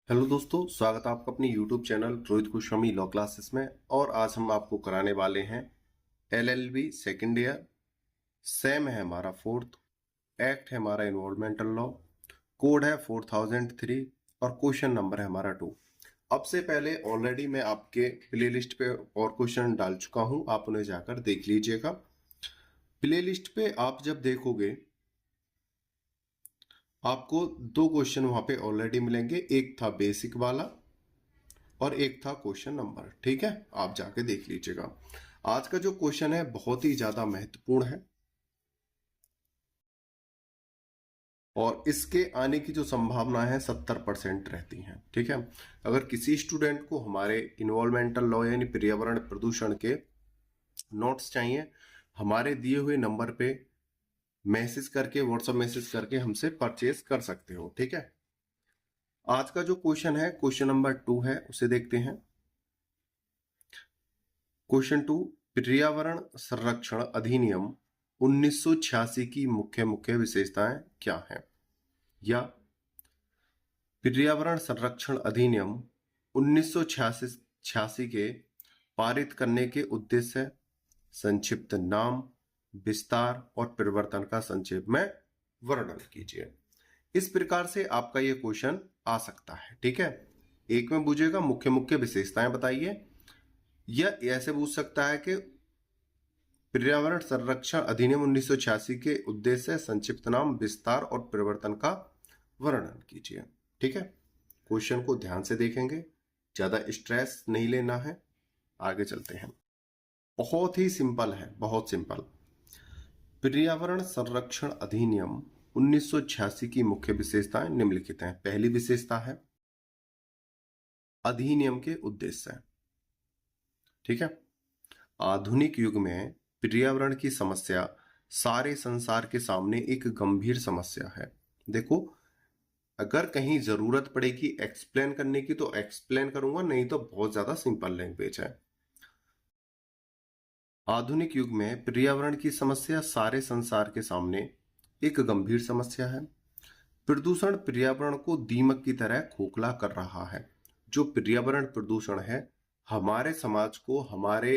Hello दोस्तों, स्वागत है आपका अपने YouTube channel Rohit Goswami law classes में। और आज हम आपको कराने वाले हैं LLB सेकेंड ईयर। सेम है हमारा फोर्थ, एक्ट है हमारा इन्वायरमेंटल लॉ, कोड है 4003 और क्वेश्चन नंबर है हमारा 2। अब से पहले ऑलरेडी मैं आपके प्लेलिस्ट पे और क्वेश्चन डाल चुका हूं, आप उन्हें जाकर देख लीजिएगा। प्लेलिस्ट पे आप जब देखोगे आपको दो क्वेश्चन वहां पे ऑलरेडी मिलेंगे, एक था बेसिक वाला और एक था क्वेश्चन नंबर। ठीक है, आप जाके देख लीजिएगा। आज का जो क्वेश्चन है बहुत ही ज्यादा महत्वपूर्ण है और इसके आने की जो संभावना है 70% रहती है। ठीक है, अगर किसी स्टूडेंट को हमारे इन्वायरमेंटल लॉ यानी पर्यावरण प्रदूषण के नोट्स चाहिए, हमारे दिए हुए नंबर पे मैसेज करके, व्हाट्सएप मैसेज करके हमसे परचेज कर सकते हो। ठीक है, आज का जो क्वेश्चन है क्वेश्चन नंबर 2 है, उसे देखते हैं। क्वेश्चन 2, पर्यावरण संरक्षण अधिनियम 1986 की मुख्य मुख्य विशेषताएं क्या हैं? या पर्यावरण संरक्षण अधिनियम 1986 के पारित करने के उद्देश्य, संक्षिप्त नाम, विस्तार और परिवर्तन का संक्षेप में वर्णन कीजिए। इस प्रकार से आपका यह क्वेश्चन आ सकता है। ठीक है, एक में पूछेगा मुख्य मुख्य विशेषताएं बताइए, या ऐसे पूछ सकता है कि पर्यावरण संरक्षण अधिनियम 1986 के उद्देश्य, संक्षिप्त नाम, विस्तार और परिवर्तन का वर्णन कीजिए। ठीक है, क्वेश्चन को ध्यान से देखेंगे, ज्यादा स्ट्रेस नहीं लेना है। आगे चलते हैं। बहुत ही सिंपल है, बहुत सिंपल। पर्यावरण संरक्षण अधिनियम 1986 की मुख्य विशेषताएं निम्नलिखित हैं। पहली विशेषता है अधिनियम के उद्देश्य। ठीक है, आधुनिक युग में पर्यावरण की समस्या सारे संसार के सामने एक गंभीर समस्या है। देखो, अगर कहीं जरूरत पड़ेगी एक्सप्लेन करने की तो एक्सप्लेन करूंगा, नहीं तो बहुत ज्यादा सिंपल लैंग्वेज है। आधुनिक युग में पर्यावरण की समस्या सारे संसार के सामने एक गंभीर समस्या है। प्रदूषण पर्यावरण को दीमक की तरह खोखला कर रहा है। जो पर्यावरण प्रदूषण है हमारे समाज को, हमारे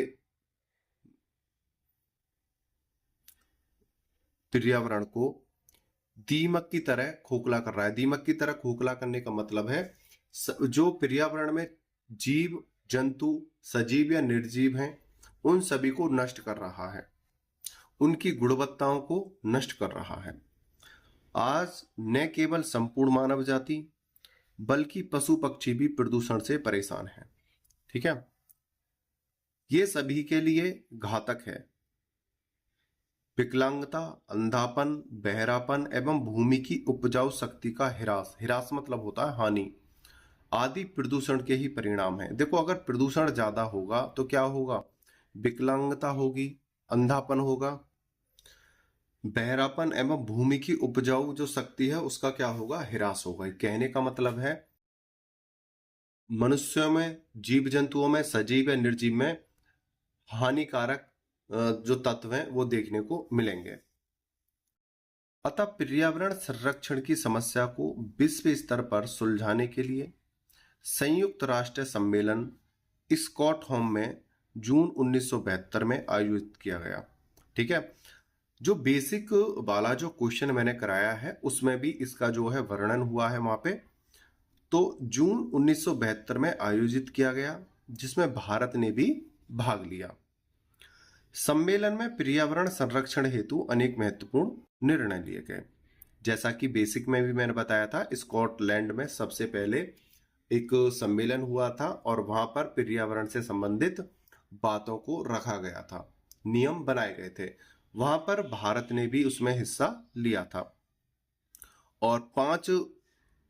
पर्यावरण को दीमक की तरह खोखला कर रहा है। दीमक की तरह खोखला करने का मतलब है जो पर्यावरण में जीव जंतु, सजीव या निर्जीव हैं, उन सभी को नष्ट कर रहा है, उनकी गुणवत्ताओं को नष्ट कर रहा है। आज न केवल संपूर्ण मानव जाति बल्कि पशु पक्षी भी प्रदूषण से परेशान हैं। ठीक है, ये सभी के लिए घातक है। विकलांगता, अंधापन, बहरापन एवं भूमि की उपजाऊ शक्ति का ह्रास, ह्रास मतलब होता है हानि, आदि प्रदूषण के ही परिणाम है। देखो, अगर प्रदूषण ज्यादा होगा तो क्या होगा? विकलांगता होगी, अंधापन होगा, बहरापन एवं भूमि की उपजाऊ जो शक्ति है उसका क्या होगा? ह्रास होगा। कहने का मतलब है मनुष्यों में, जीव जंतुओं में, सजीव या निर्जीव में हानिकारक जो तत्व हैं वो देखने को मिलेंगे। अतः पर्यावरण संरक्षण की समस्या को विश्व स्तर पर सुलझाने के लिए संयुक्त राष्ट्र सम्मेलन स्टॉकहोम में जून 1972 में आयोजित किया गया। ठीक है, जो बेसिक वाला जो क्वेश्चन मैंने कराया है उसमें भी इसका जो है वर्णन हुआ है वहां पे। तो जून 1972 में आयोजित किया गया, जिसमें भारत ने भी भाग लिया। सम्मेलन में पर्यावरण संरक्षण हेतु अनेक महत्वपूर्ण निर्णय लिए गए। जैसा कि बेसिक में भी मैंने बताया था, स्कॉटलैंड में सबसे पहले एक सम्मेलन हुआ था और वहां पर पर्यावरण से संबंधित बातों को रखा गया था, नियम बनाए गए थे। वहां पर भारत ने भी उसमें हिस्सा लिया था और 5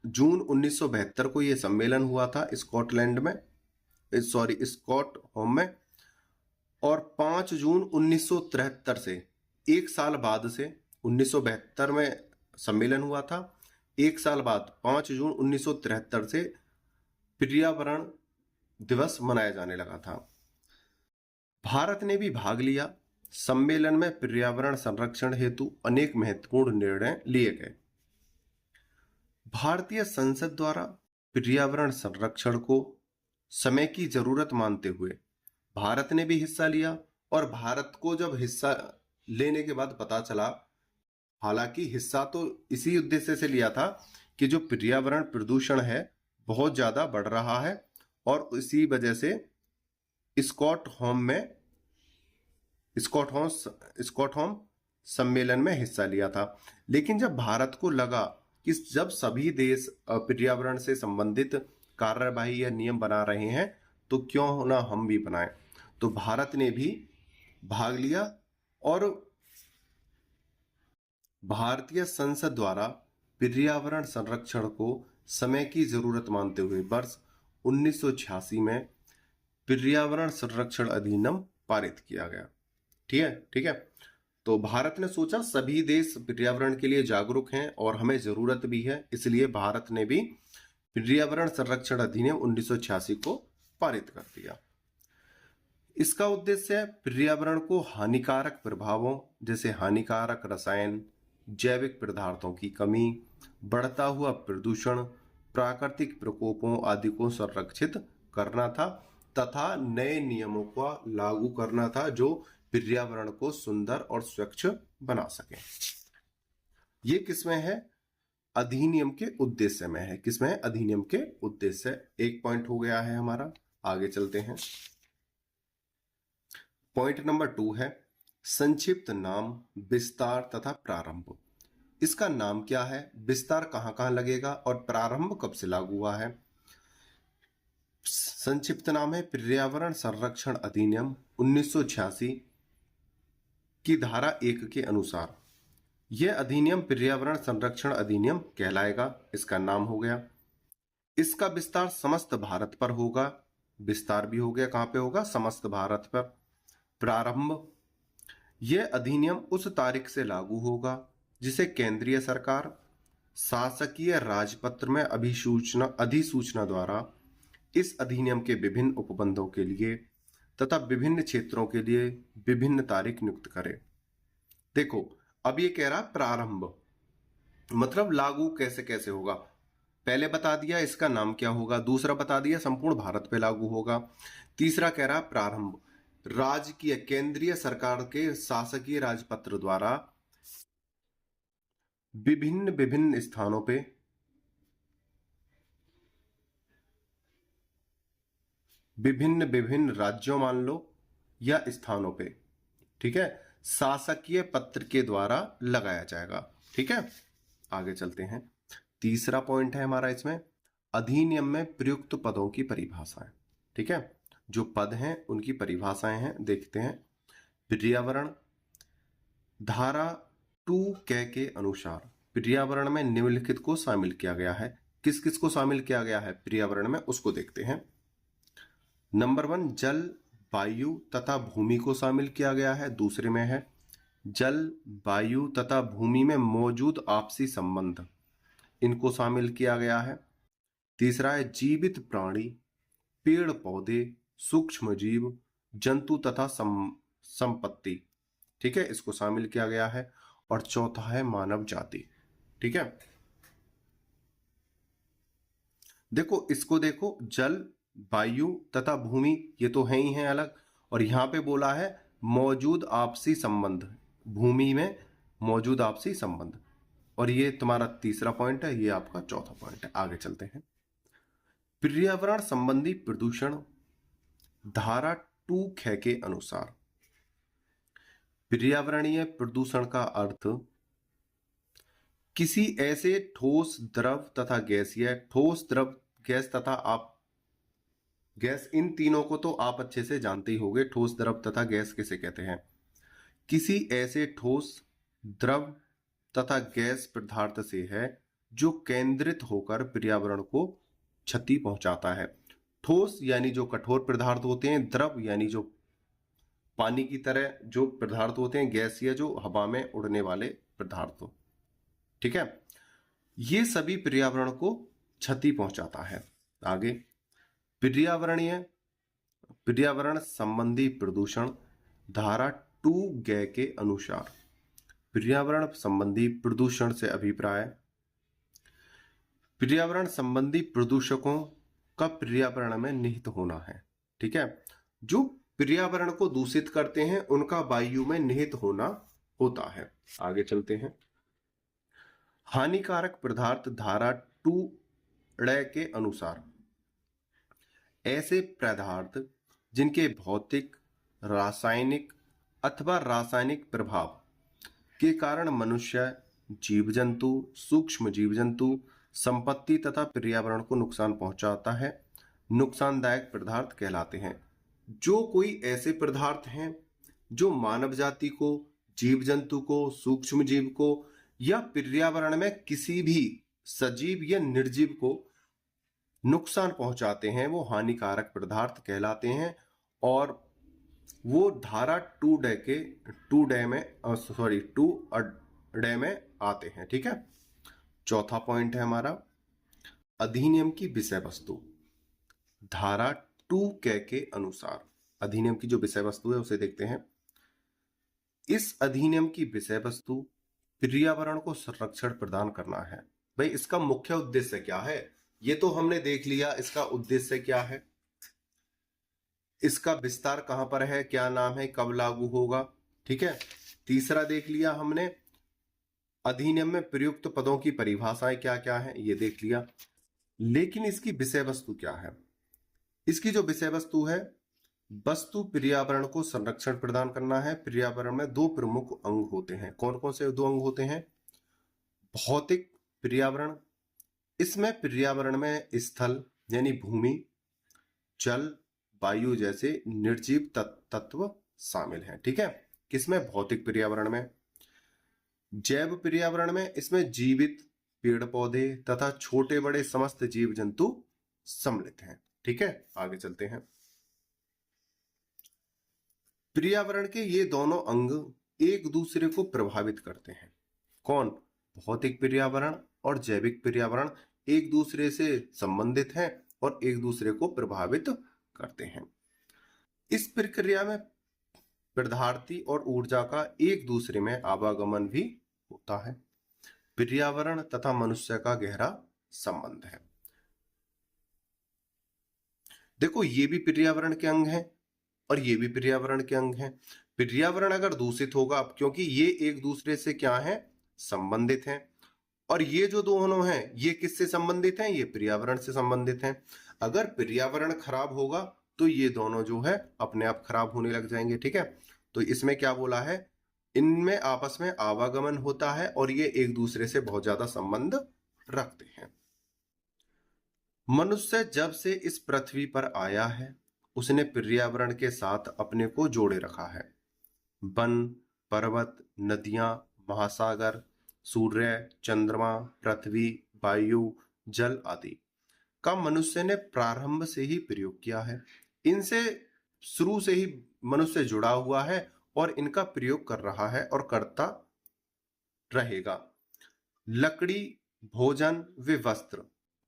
जून 1972 को यह सम्मेलन हुआ था स्कॉटलैंड में, स्टॉकहोम में। और 5 जून 1973 से एक साल बाद से, 1972 में सम्मेलन हुआ था, एक साल बाद 5 जून 1973 से पर्यावरण दिवस मनाया जाने लगा था। भारत ने भी भाग लिया। सम्मेलन में पर्यावरण संरक्षण हेतु अनेक महत्वपूर्ण निर्णय लिए गए। भारतीय संसद द्वारा पर्यावरण संरक्षण को समय की जरूरत मानते हुए भारत ने भी हिस्सा लिया। और भारत को जब हिस्सा लेने के बाद पता चला, हालांकि हिस्सा तो इसी उद्देश्य से लिया था कि जो पर्यावरण प्रदूषण है बहुत ज्यादा बढ़ रहा है, और इसी वजह से स्कॉटहोम सम्मेलन में हिस्सा लिया था। लेकिन जब भारत को लगा कि जब सभी देश पर्यावरण से संबंधित कार्यवाही या नियम बना रहे हैं तो क्यों ना हम भी बनाएं, तो भारत ने भी भाग लिया। और भारतीय संसद द्वारा पर्यावरण संरक्षण को समय की जरूरत मानते हुए वर्ष 1986 में पर्यावरण संरक्षण अधिनियम पारित किया गया। ठीक है। तो भारत ने सोचा सभी देश पर्यावरण के लिए जागरूक हैं और हमें जरूरत भी है, इसलिए भारत ने भी पर्यावरण संरक्षण अधिनियम 1986 को पारित कर दिया। इसका उद्देश्य है पर्यावरण को हानिकारक प्रभावों जैसे हानिकारक रसायन, जैविक पदार्थों की कमी, बढ़ता हुआ प्रदूषण, प्राकृतिक प्रकोपों आदि को संरक्षित करना था तथा नए नियमों का लागू करना था जो पर्यावरण को सुंदर और स्वच्छ बना सके। ये किसमें है? अधिनियम के उद्देश्य में है। किसमें है? अधिनियम के उद्देश्य। एक पॉइंट हो गया है हमारा, आगे चलते हैं। पॉइंट नंबर 2 है संक्षिप्त नाम, विस्तार तथा प्रारंभ। इसका नाम क्या है, विस्तार कहां लगेगा और प्रारंभ कब से लागू हुआ है? संक्षिप्त नाम है पर्यावरण संरक्षण अधिनियम 1986 की धारा 1 के अनुसार यह अधिनियम पर्यावरण संरक्षण अधिनियम कहलाएगा। इसका नाम हो गया। इसका विस्तार समस्त भारत पर होगा। विस्तार भी हो गया, कहां पे होगा? समस्त भारत पर। प्रारंभ, यह अधिनियम उस तारीख से लागू होगा जिसे केंद्रीय सरकार शासकीय राजपत्र में अधिसूचना द्वारा इस अधिनियम के विभिन्न उपबंधों के लिए तथा विभिन्न क्षेत्रों के लिए विभिन्न तारीख नियुक्त करे। देखो, अब ये कह रहा प्रारंभ, मतलब लागू कैसे कैसे होगा। पहले बता दिया इसका नाम क्या होगा, दूसरा बता दिया संपूर्ण भारत पे लागू होगा, तीसरा कह रहा प्रारंभ राजकीय केंद्रीय सरकार के शासकीय राजपत्र द्वारा विभिन्न विभिन्न स्थानों पे विभिन्न विभिन्न राज्यों मान लो या स्थानों पे, ठीक है, शासकीय पत्र के द्वारा लगाया जाएगा। ठीक है, आगे चलते हैं। तीसरा पॉइंट है हमारा इसमें अधिनियम में प्रयुक्त पदों की परिभाषाएं। ठीक है, जो पद हैं उनकी परिभाषाएं हैं, देखते हैं। पर्यावरण, धारा 2 के अनुसार पर्यावरण में निम्नलिखित को शामिल किया गया है। किस किस को शामिल किया गया है पर्यावरण में, उसको देखते हैं। नंबर 1 जल, वायु तथा भूमि को शामिल किया गया है। दूसरे में है जल, वायु तथा भूमि में मौजूद आपसी संबंध, इनको शामिल किया गया है। तीसरा है जीवित प्राणी, पेड़ पौधे, सूक्ष्म जीव, जंतु तथा संपत्ति, ठीक है, इसको शामिल किया गया है। और चौथा है मानव जाति। ठीक है, देखो इसको देखो, जल, वायु तथा भूमि ये तो है ही हैं अलग, और यहां पे बोला है मौजूद आपसी संबंध, भूमि में मौजूद आपसी संबंध, और ये तुम्हारा तीसरा पॉइंट है, ये आपका चौथा पॉइंट है। आगे चलते हैं। पर्यावरण संबंधी प्रदूषण, धारा 2 के अनुसार पर्यावरणीय प्रदूषण का अर्थ किसी ऐसे ठोस, द्रव तथा गैसीय, ठोस, द्रव, गैस तथा आप गैस, इन तीनों को तो आप अच्छे से जानते ही होंगे, ठोस, द्रव तथा गैस किसे कहते हैं। किसी ऐसे ठोस, द्रव तथा गैस पदार्थ से है जो केंद्रित होकर पर्यावरण को क्षति पहुंचाता है। ठोस यानी जो कठोर पदार्थ होते हैं, द्रव यानी जो पानी की तरह जो पदार्थ होते हैं, गैसीय जो हवा में उड़ने वाले पदार्थ। ठीक है, ये सभी पर्यावरण को क्षति पहुंचाता है। आगे पर्यावरण संबंधी प्रदूषण, धारा 2 के अनुसार पर्यावरण संबंधी प्रदूषण से अभिप्राय पर्यावरण संबंधी प्रदूषकों का पर्यावरण में निहित होना है। ठीक है, जो पर्यावरण को दूषित करते हैं उनका वायु में निहित होना होता है। आगे चलते हैं। हानिकारक पदार्थ धारा 2 के अनुसार ऐसे पदार्थ जिनके भौतिक, रासायनिक अथवा रासायनिक प्रभाव के कारण मनुष्य, जीव जंतु, सूक्ष्म जीव जंतु, संपत्ति तथा पर्यावरण को नुकसान पहुंचाता है, नुकसानदायक पदार्थ कहलाते हैं। जो कोई ऐसे पदार्थ हैं जो मानव जाति को, जीव जंतु को, सूक्ष्म जीव को या पर्यावरण में किसी भी सजीव या निर्जीव को नुकसान पहुंचाते हैं, वो हानिकारक पदार्थ कहलाते हैं और वो धारा 2 डे में आते हैं। ठीक है, चौथा पॉइंट है हमारा अधिनियम की विषय वस्तु। धारा 2 के अनुसार अधिनियम की जो विषय वस्तु है उसे देखते हैं। इस अधिनियम की विषय वस्तु पर्यावरण को संरक्षण प्रदान करना है। भाई, इसका मुख्य उद्देश्य क्या है ये तो हमने देख लिया। इसका उद्देश्य क्या है, इसका विस्तार कहां पर है, क्या नाम है, कब लागू होगा। ठीक है, तीसरा देख लिया हमने, अधिनियम में प्रयुक्त पदों की परिभाषाएं क्या क्या है ये देख लिया। लेकिन इसकी विषय वस्तु क्या है? इसकी जो विषय वस्तु है, वस्तु पर्यावरण को संरक्षण प्रदान करना है। पर्यावरण में दो प्रमुख अंग होते हैं। कौन कौन से दो अंग होते हैं? भौतिक पर्यावरण, इसमें पर्यावरण में स्थल यानी भूमि, जल, वायु जैसे निर्जीव तत्व शामिल हैं। ठीक है, किसमें? भौतिक पर्यावरण में। जैव पर्यावरण में इसमें जीवित पेड़ पौधे तथा छोटे बड़े समस्त जीव जंतु सम्मिलित हैं। ठीक है, आगे चलते हैं। पर्यावरण के ये दोनों अंग एक दूसरे को प्रभावित करते हैं। कौन? भौतिक पर्यावरण और जैविक पर्यावरण एक दूसरे से संबंधित हैं और एक दूसरे को प्रभावित करते हैं। इस प्रक्रिया में पदार्थी और ऊर्जा का एक दूसरे में आवागमन भी होता है। पर्यावरण तथा मनुष्य का गहरा संबंध है। देखो, ये भी पर्यावरण के अंग हैं और ये भी पर्यावरण के अंग हैं। पर्यावरण अगर दूषित होगा, क्योंकि ये एक दूसरे से क्या है? संबंधित हैं। और ये जो दोनों हैं ये किससे संबंधित हैं? ये पर्यावरण से संबंधित हैं। अगर पर्यावरण खराब होगा तो ये दोनों जो है अपने आप खराब होने लग जाएंगे। ठीक है, तो इसमें क्या बोला है? इनमें आपस में आवागमन होता है और ये एक दूसरे से बहुत ज्यादा संबंध रखते हैं। मनुष्य जब से इस पृथ्वी पर आया है उसने पर्यावरण के साथ अपने को जोड़े रखा है। वन, पर्वत, नदियां, महासागर, सूर्य, चंद्रमा, पृथ्वी, वायु, जल आदि का मनुष्य ने प्रारंभ से ही प्रयोग किया है। इनसे शुरू से ही मनुष्य जुड़ा हुआ है और इनका प्रयोग कर रहा है और करता रहेगा। लकड़ी, भोजन व वस्त्र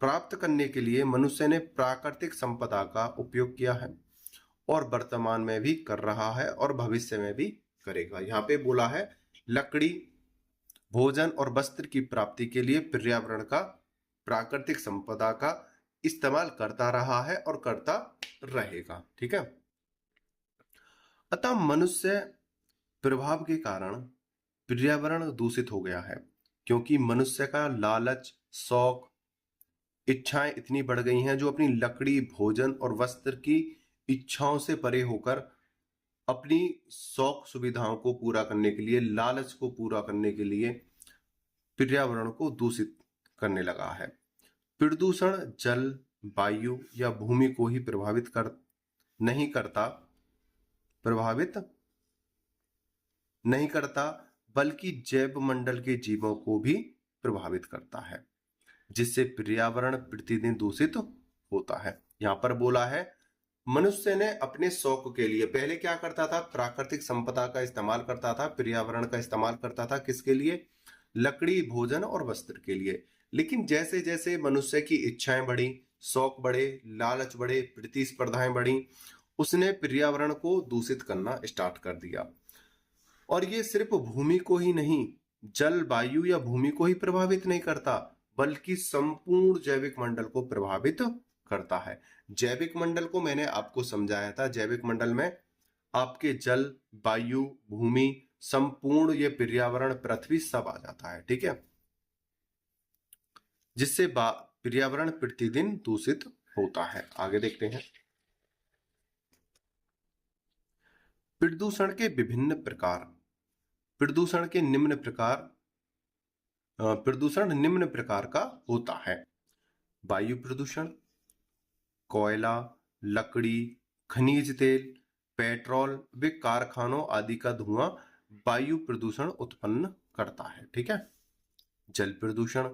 प्राप्त करने के लिए मनुष्य ने प्राकृतिक संपदा का उपयोग किया है और वर्तमान में भी कर रहा है और भविष्य में भी करेगा। यहाँ पे बोला है लकड़ी, भोजन और वस्त्र की प्राप्ति के लिए पर्यावरण का, प्राकृतिक संपदा का इस्तेमाल करता रहा है और करता रहेगा। ठीक है, अतः मनुष्य प्रभाव के कारण पर्यावरण दूषित हो गया है, क्योंकि मनुष्य का लालच, शौक, इच्छाएं इतनी बढ़ गई हैं जो अपनी लकड़ी, भोजन और वस्त्र की इच्छाओं से परे होकर अपनी शौक सुविधाओं को पूरा करने के लिए, लालच को पूरा करने के लिए पर्यावरण को दूषित करने लगा है। प्रदूषण जल, वायु या भूमि को ही प्रभावित नहीं करता बल्कि जैव मंडल के जीवों को भी प्रभावित करता है, जिससे पर्यावरण प्रतिदिन दूषित होता है। यहां पर बोला है मनुष्य ने अपने शौक के लिए पहले क्या करता था? प्राकृतिक संपदा का इस्तेमाल करता था, पर्यावरण का इस्तेमाल करता था। किसके लिए? लकड़ी, भोजन और वस्त्र के लिए। लेकिन जैसे जैसे मनुष्य की इच्छाएं बढ़ी, शौक बढ़े, लालच बढ़े, प्रतिस्पर्धाएं बढ़ी, उसने पर्यावरण को दूषित करना स्टार्ट कर दिया। और ये सिर्फ भूमि को ही नहीं, जल, वायु या भूमि को ही प्रभावित नहीं करता बल्कि संपूर्ण जैविक मंडल को प्रभावित करता है। जैविक मंडल को मैंने आपको समझाया था। जैविक मंडल में आपके जल, वायु, भूमि, संपूर्ण ये पर्यावरण, पृथ्वी सब आ जाता है, ठीक है, जिससे पर्यावरण प्रतिदिन दूषित होता है। आगे देखते हैं। प्रदूषण के विभिन्न प्रकार। प्रदूषण निम्न प्रकार का होता है। वायु प्रदूषण, कोयला, लकड़ी, खनिज तेल, पेट्रोल व कारखानों आदि का धुआं वायु प्रदूषण उत्पन्न करता है, ठीक है। जल प्रदूषण,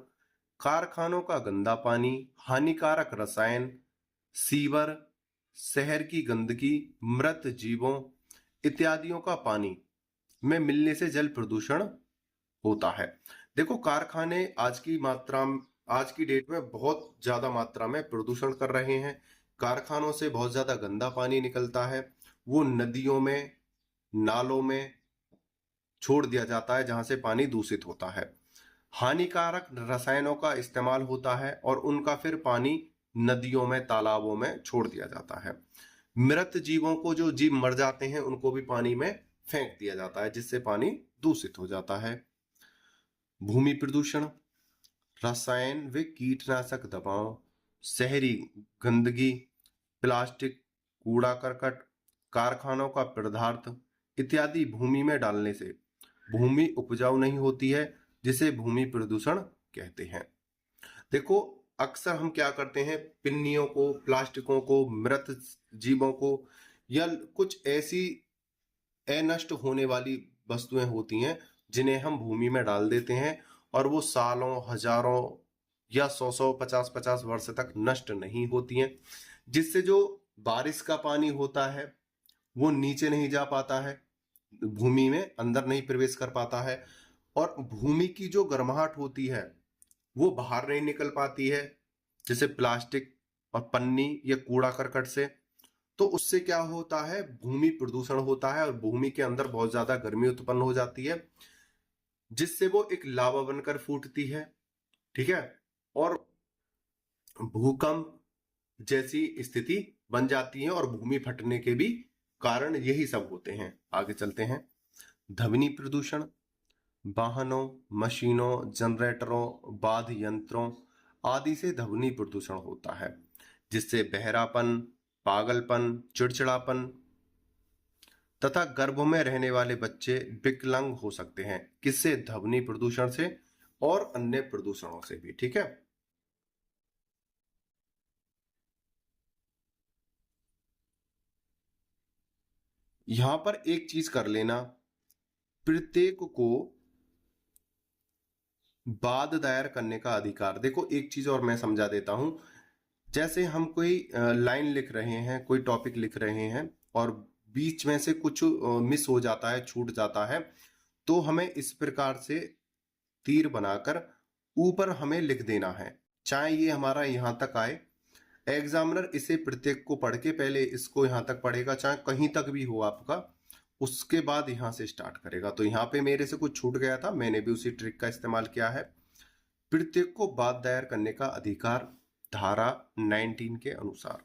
कारखानों का गंदा पानी, हानिकारक रसायन, सीवर, शहर की गंदगी, मृत जीवों इत्यादियों का पानी में मिलने से जल प्रदूषण होता है। देखो, कारखाने आज की डेट में बहुत ज्यादा मात्रा में प्रदूषण कर रहे हैं। कारखानों से बहुत ज्यादा गंदा पानी निकलता है, वो नदियों में, नालों में छोड़ दिया जाता है, जहां से पानी दूषित होता है। हानिकारक रसायनों का इस्तेमाल होता है और उनका फिर पानी नदियों में, तालाबों में छोड़ दिया जाता है। मृत जीवों को, जो जीव मर जाते हैं, उनको भी पानी में फेंक दिया जाता है, जिससे पानी दूषित हो जाता है। भूमि प्रदूषण, रसायन व कीटनाशक दवाओं, शहरी गंदगी, प्लास्टिक, कूड़ा करकट, कारखानों का पदार्थ इत्यादि भूमि में डालने से भूमि उपजाऊ नहीं होती है, जिसे भूमि प्रदूषण कहते हैं। देखो, अक्सर हम क्या करते हैं, पिन्नियों को, प्लास्टिकों को, मृत जीवों को या कुछ ऐसी अनष्ट होने वाली वस्तुएं होती हैं जिन्हें हम भूमि में डाल देते हैं और वो सालों, हजारों या 100 50 वर्ष तक नष्ट नहीं होती हैं, जिससे जो बारिश का पानी होता है वो नीचे नहीं जा पाता है, भूमि में अंदर नहीं प्रवेश कर पाता है, और भूमि की जो गर्माहट होती है वो बाहर नहीं निकल पाती है, जैसे प्लास्टिक और पन्नी या कूड़ा करकट से। तो उससे क्या होता है, भूमि प्रदूषण होता है और भूमि के अंदर बहुत ज्यादा गर्मी उत्पन्न हो जाती है, जिससे वो एक लावा बनकर फूटती है, ठीक है, और भूकंप जैसी स्थिति बन जाती है और भूमि फटने के भी कारण यही सब होते हैं। आगे चलते हैं। ध्वनि प्रदूषण, वाहनों, मशीनों, जनरेटरों, वाद्य यंत्रों आदि से ध्वनि प्रदूषण होता है, जिससे बहरापन, पागलपन, चिड़चिड़ापन तथा गर्भ में रहने वाले बच्चे विकलांग हो सकते हैं। किससे? ध्वनि प्रदूषण से और अन्य प्रदूषणों से भी, ठीक है। यहां पर एक चीज कर लेना, प्रत्येक को वाद दायर करने का अधिकार। देखो, एक चीज और मैं समझा देता हूं। जैसे हम कोई लाइन लिख रहे हैं, कोई टॉपिक लिख रहे हैं और बीच में से कुछ मिस हो जाता है, छूट जाता है, तो हमें इस प्रकार से तीर बनाकर ऊपर हमें लिख देना है, चाहे ये हमारा यहां तक आए। एग्जामिनर इसे प्रत्येक को पढ़ के पहले इसको यहां तक पढ़ेगा, चाहे कहीं तक भी हो आपका, उसके बाद यहां से स्टार्ट करेगा। तो यहां पे मेरे से कुछ छूट गया था, मैंने भी उसी ट्रिक का इस्तेमाल किया है। प्रत्येक को वाद दायर करने का अधिकार, धारा 19 के अनुसार।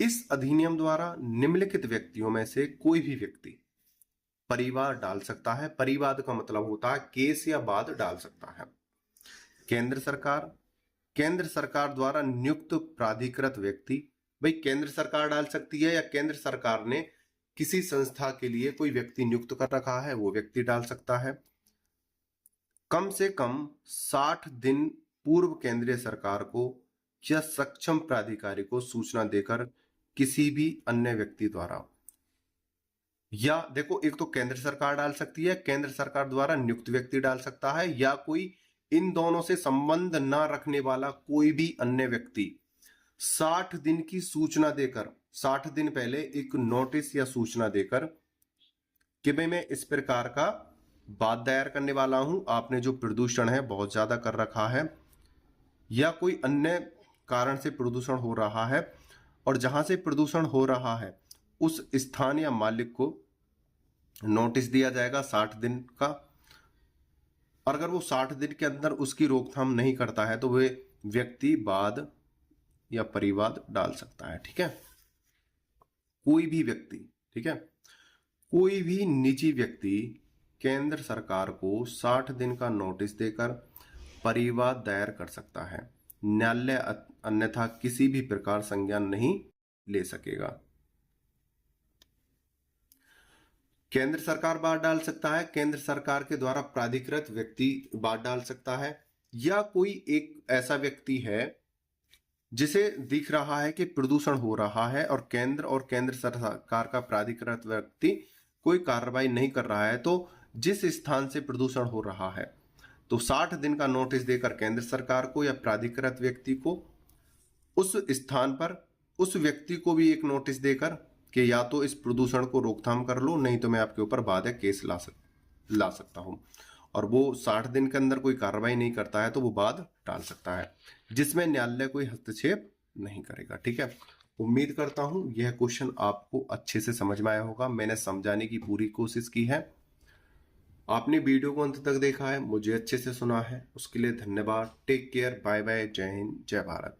इस अधिनियम द्वारा निम्नलिखित व्यक्तियों में से कोई भी व्यक्ति परिवाद डाल सकता है। परिवाद का मतलब होता है केस या वाद डाल सकता है। केंद्र सरकार, केंद्र सरकार द्वारा नियुक्त प्राधिकृत व्यक्ति, भाई केंद्र सरकार डाल सकती है या केंद्र सरकार ने किसी संस्था के लिए कोई व्यक्ति नियुक्त कर रखा है, वो व्यक्ति डाल सकता है। कम से कम 60 दिन पूर्व केंद्रीय सरकार को या सक्षम प्राधिकारी को सूचना देकर किसी भी अन्य व्यक्ति द्वारा, या देखो, एक तो केंद्र सरकार डाल सकती है, केंद्र सरकार द्वारा नियुक्त व्यक्ति डाल सकता है, या कोई इन दोनों से संबंध न रखने वाला कोई भी अन्य व्यक्ति 60 दिन की सूचना देकर, 60 दिन पहले एक नोटिस या सूचना देकर कि भाई मैं इस प्रकार का वाद दायर करने वाला हूं, आपने जो प्रदूषण है बहुत ज्यादा कर रखा है, या कोई अन्य कारण से प्रदूषण हो रहा है, और जहां से प्रदूषण हो रहा है उस स्थान या मालिक को नोटिस दिया जाएगा 60 दिन का, और अगर वो 60 दिन के अंदर उसकी रोकथाम नहीं करता है तो वे व्यक्ति वाद या परिवाद डाल सकता है। ठीक है, कोई भी व्यक्ति, ठीक है, कोई भी निजी व्यक्ति केंद्र सरकार को 60 दिन का नोटिस देकर परिवाद दायर कर सकता है। न्यायालय अन्यथा किसी भी प्रकार संज्ञान नहीं ले सकेगा। केंद्र सरकार बात डाल सकता है, केंद्र सरकार के द्वारा प्राधिकृत व्यक्ति बात डाल सकता है, या कोई एक ऐसा व्यक्ति है जिसे दिख रहा है कि प्रदूषण हो रहा है और केंद्र सरकार का प्राधिकृत व्यक्ति कोई कार्रवाई नहीं कर रहा है, तो जिस स्थान से प्रदूषण हो रहा है तो 60 दिन का नोटिस देकर केंद्र सरकार को या प्राधिकृत व्यक्ति को उस स्थान पर उस व्यक्ति को भी एक नोटिस देकर कि या तो इस प्रदूषण को रोकथाम कर लो, नहीं तो मैं आपके ऊपर बाद में केस ला सकता हूं। और वो 60 दिन के अंदर कोई कार्रवाई नहीं करता है तो वो बाद डाल सकता है, जिसमें न्यायालय कोई हस्तक्षेप नहीं करेगा। ठीक है, उम्मीद करता हूं यह क्वेश्चन आपको अच्छे से समझ में आया होगा। मैंने समझाने की पूरी कोशिश की है। आपने वीडियो को अंत तक देखा है, मुझे अच्छे से सुना है, उसके लिए धन्यवाद। टेक केयर, बाय बाय, जय हिंद, जय भारत।